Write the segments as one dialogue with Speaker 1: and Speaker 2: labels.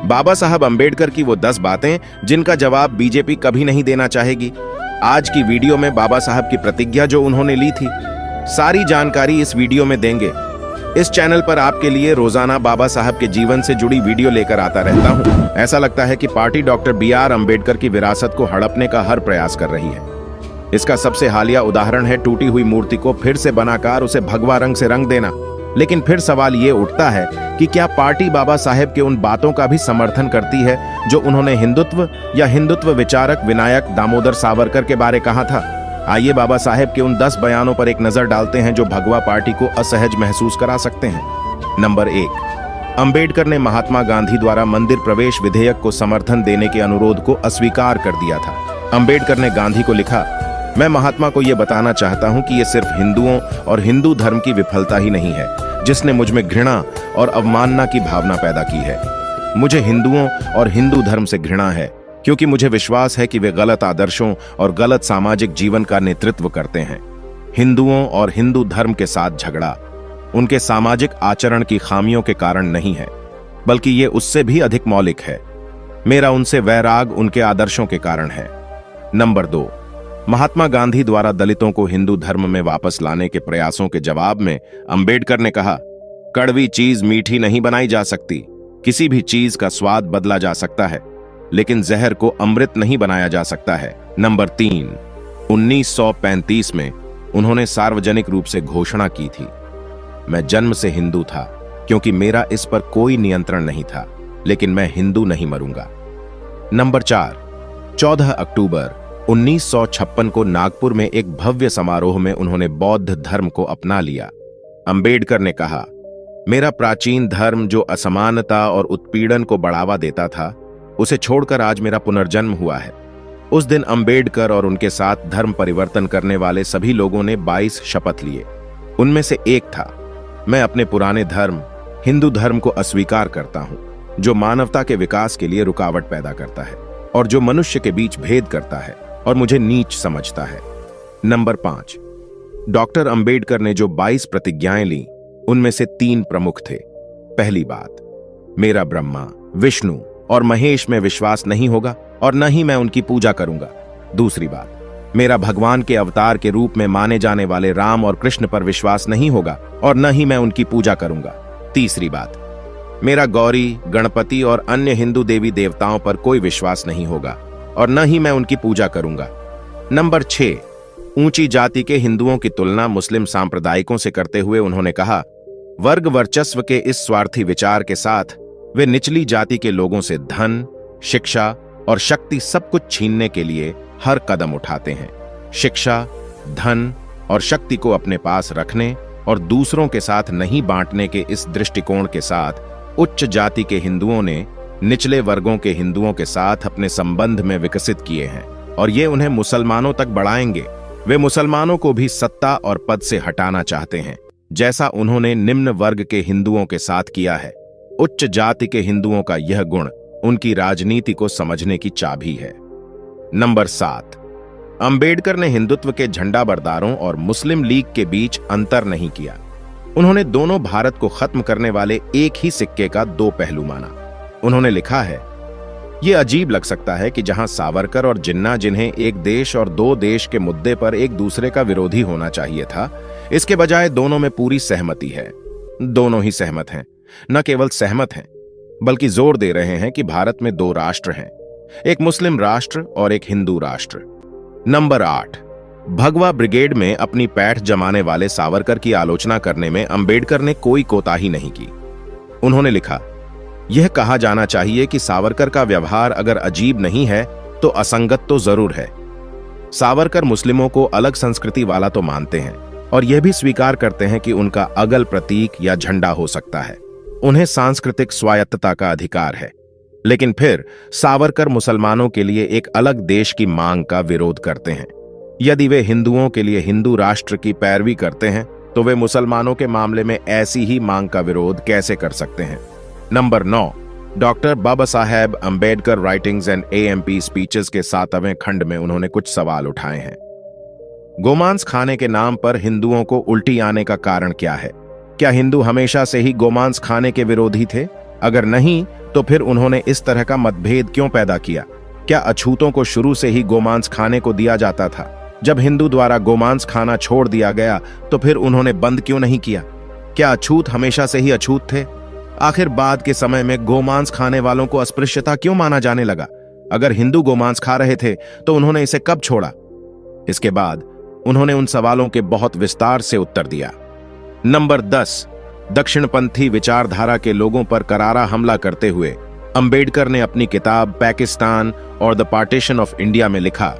Speaker 1: बाबा साहब अंबेडकर की वो 10 बातें जिनका जवाब बीजेपी कभी नहीं देना चाहेगी। आज की वीडियो में बाबा साहब की प्रतिज्ञा जो उन्होंने ली थी, सारी जानकारी इस वीडियो में देंगे। इस चैनल पर आपके लिए रोजाना बाबा साहब के जीवन से जुड़ी वीडियो लेकर आता रहता हूं। ऐसा लगता है कि पार्टी डॉक्टर BR अंबेडकर की विरासत को हड़पने का हर प्रयास कर रही है। इसका सबसे हालिया उदाहरण है टूटी हुई मूर्ति को फिर से बनाकर उसे भगवा रंग से रंग देना। लेकिन फिर सवाल ये उठता है कि क्या पार्टी बाबा साहेब के उन बातों का भी समर्थन करती है जो उन्होंने हिंदुत्व या हिंदुत्व विचारक विनायक दामोदर सावरकर के बारे कहा था। आइए बाबा साहेब के उन 10 बयानों पर एक नजर डालते हैं जो भगवा पार्टी को असहज महसूस करा सकते हैं। नंबर 1, अंबेडकर ने महात्मा गांधी द्वारा मंदिर प्रवेश विधेयक को समर्थन देने के अनुरोध को अस्वीकार कर दिया था। अंबेडकर ने गांधी को लिखा, मैं महात्मा को यह बताना चाहता हूं कि यह सिर्फ हिंदुओं और हिंदू धर्म की विफलता ही नहीं है जिसने मुझ में घृणा और अवमानना की भावना पैदा की है। मुझे हिंदुओं और हिंदू धर्म से घृणा है क्योंकि मुझे विश्वास है कि वे गलत आदर्शों और गलत सामाजिक जीवन का नेतृत्व करते हैं। हिंदुओं और हिंदू धर्म के साथ झगड़ा उनके सामाजिक आचरण की खामियों के कारण नहीं है, बल्कि ये उससे भी अधिक मौलिक है। मेरा उनसे वैराग उनके आदर्शों के कारण है। नंबर 2, महात्मा गांधी द्वारा दलितों को हिंदू धर्म में वापस लाने के प्रयासों के जवाब में अंबेडकर ने कहा, कड़वी चीज मीठी नहीं बनाई जा सकती। किसी भी चीज का स्वाद बदला जा सकता है, लेकिन जहर को अमृत नहीं बनाया जा सकता है। नंबर 3, 1935 में उन्होंने सार्वजनिक रूप से घोषणा की थी, मैं जन्म से हिंदू था क्योंकि मेरा इस पर कोई नियंत्रण नहीं था, लेकिन मैं हिंदू नहीं मरूंगा। नंबर 4, 14 अक्टूबर 1956 को नागपुर में एक भव्य समारोह में उन्होंने बौद्ध धर्म को अपना लिया। अंबेडकर ने कहा, मेरा प्राचीन धर्म जो असमानता और उत्पीड़न को बढ़ावा देता था, उसे छोड़कर आज मेरा पुनर्जन्म हुआ है। उस दिन अंबेडकर और उनके साथ धर्म परिवर्तन करने वाले सभी लोगों ने 22 शपथ लिए। उनमें से एक था, मैं अपने पुराने धर्म हिंदू धर्म को अस्वीकार करता हूं, जो मानवता के विकास के लिए रुकावट पैदा करता है और जो मनुष्य के बीच भेद करता है और मुझे नीच समझता है। नंबर 5, डॉक्टर अंबेडकर ने जो 22 प्रतिज्ञाएं ली, उनमें से 3 प्रमुख थे। पहली बात, मेरा ब्रह्मा, विष्णु और महेश में विश्वास नहीं होगा और न ही मैं उनकी पूजा करूंगा। दूसरी बात, मेरा भगवान के अवतार के रूप में माने जाने वाले राम और कृष्ण पर विश्वास नहीं होगा और न ही मैं उनकी पूजा करूंगा। तीसरी बात, मेरा गौरी, गणपति और अन्य हिंदू देवी देवताओं पर कोई विश्वास नहीं होगा और न ही मैं उनकी पूजा करूंगा। नंबर 6, ऊंची जाति के हिंदुओं की तुलना मुस्लिम सांप्रदायिकों से करते हुए उन्होंने कहा, वर्ग वर्चस्व के इस स्वार्थी विचार के साथ वे निचली जाति के लोगों से धन, शिक्षा और शक्ति सब कुछ छीनने के लिए हर कदम उठाते हैं। शिक्षा, धन और शक्ति को अपने पास रखने और दूसरों के साथ नहीं बांटने के इस दृष्टिकोण के साथ उच्च जाति के हिंदुओं ने निचले वर्गों के हिंदुओं के साथ अपने संबंध में विकसित किए हैं और ये उन्हें मुसलमानों तक बढ़ाएंगे। वे मुसलमानों को भी सत्ता और पद से हटाना चाहते हैं, जैसा उन्होंने निम्न वर्ग के हिंदुओं के साथ किया है। उच्च जाति के हिंदुओं का यह गुण उनकी राजनीति को समझने की चाबी है। नंबर 7, अंबेडकर ने हिंदुत्व के झंडाबरदारों और मुस्लिम लीग के बीच अंतर नहीं किया। उन्होंने दोनों भारत को खत्म करने वाले एक ही सिक्के का 2 पहलू माना। उन्होंने लिखा है, यह अजीब लग सकता है कि जहां सावरकर और जिन्ना, जिन्हें एक देश और 2 देश के मुद्दे पर एक दूसरे का विरोधी होना चाहिए था, इसके बजाय दोनों में पूरी सहमति है। दोनों ही सहमत हैं, न केवल सहमत हैं बल्कि जोर दे रहे हैं कि भारत में 2 राष्ट्र हैं, एक मुस्लिम राष्ट्र और एक हिंदू राष्ट्र। नंबर 8, भगवा ब्रिगेड में अपनी पैठ जमाने वाले सावरकर की आलोचना करने में अंबेडकर ने कोई कोताही नहीं की। उन्होंने लिखा, यह कहा जाना चाहिए कि सावरकर का व्यवहार अगर अजीब नहीं है तो असंगत तो जरूर है। सावरकर मुस्लिमों को अलग संस्कृति वाला तो मानते हैं और यह भी स्वीकार करते हैं कि उनका अगल प्रतीक या झंडा हो सकता है। उन्हें सांस्कृतिक स्वायत्तता का अधिकार है, लेकिन फिर सावरकर मुसलमानों के लिए एक अलग देश की मांग का विरोध करते हैं। यदि वे हिंदुओं के लिए हिंदू राष्ट्र की पैरवी करते हैं तो वे मुसलमानों के मामले में ऐसी ही मांग का विरोध कैसे कर सकते हैं। Number 9, doctor Baba Saheb Ambedkar writings and AMP speeches के 7वें खंड में उन्होंने कुछ सवाल उठाए हैं। गोमांस खाने के नाम पर हिंदुओं को उल्टी आने का कारण क्या है? क्या हिंदू हमेशा से ही गोमांस खाने के विरोधी थे? अगर नहीं तो फिर उन्होंने इस तरह का मतभेद क्यों पैदा किया? क्या अछूतों को शुरू से ही गोमांस खाने को दिया जाता था? जब हिंदू द्वारा गोमांस खाना छोड़ दिया गया तो फिर उन्होंने बंद क्यों नहीं किया? क्या अछूत हमेशा से ही अछूत थे? आखिर बाद के समय में गोमांस खाने वालों को अस्पृश्यता क्यों माना जाने लगा? अगर हिंदू गोमांस खा रहे थे तो उन्होंने इसे कब छोड़ा? इसके बाद उन्होंने उन सवालों के बहुत विस्तार से उत्तर दिया। नंबर 10, दक्षिणपंथी विचारधारा के लोगों पर करारा हमला करते हुए अंबेडकर ने अपनी किताब पाकिस्तान और द पार्टीशन ऑफ इंडिया में लिखा,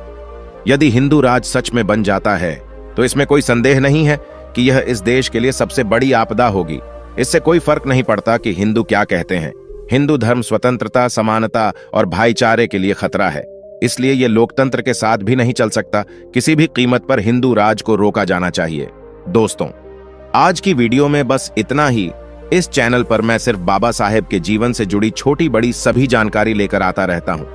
Speaker 1: यदि हिंदू राज सच में बन जाता है तो इसमें कोई संदेह नहीं है कि यह इस देश के लिए सबसे बड़ी आपदा होगी। इससे कोई फर्क नहीं पड़ता कि हिंदू क्या कहते हैं। हिंदू धर्म स्वतंत्रता, समानता और भाईचारे के लिए खतरा है। इसलिए यह लोकतंत्र के साथ भी नहीं चल सकता। किसी भी कीमत पर हिंदू राज को रोका जाना चाहिए। दोस्तों, आज की वीडियो में बस इतना ही। इस चैनल पर मैं सिर्फ बाबा साहेब के जीवन से जुड़ी छोटी बड़ी सभी जानकारी लेकर आता रहता हूं।